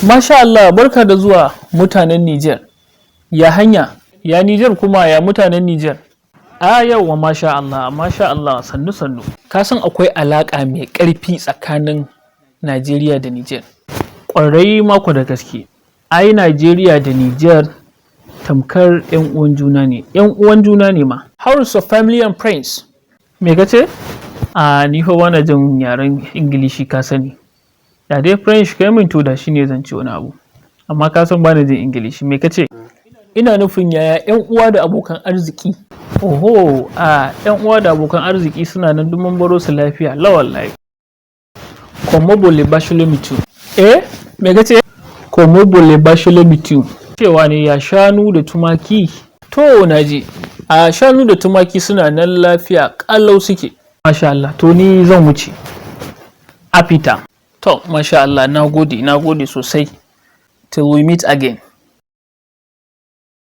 Masha Allah, barka da zuwa mutanen Niger. Ya hanya, ya Niger kuma ya mutanen Niger. Yauwa masha Allah, sannu sannu. Ka san akwai alaƙa mai ƙarfi tsakanin Nigeria da Niger. Ƙwarai mako da gaske. Ai Nigeria da Niger tamkar 'yan uwan juna ne. 'Yan uwan juna ne ma. How is your family and friends? Me ka ce? Ni fa bana jin yaren Ingilishi ka sani. Da dai French kai min to da shi ne zan ci wani abu. Amma ka san bana jin Ingilishi. Me ka ce? Ina nufin yaya 'yan uwa da abokan arziki. Oho, 'yan uwa da abokan arziki suna nan duk mun baro su lafiya. La wallahi. Komobole bashilomitu. Me ka ce? Komobole bashilomitu. Cewa ne ya shanu da tumaki. To naji. Shanu da tumaki suna nan lafiya ƙalau suke. Masha Allah, to ni zan wuce. A fita. To, masha Allah, na gode sosai. Till we meet again.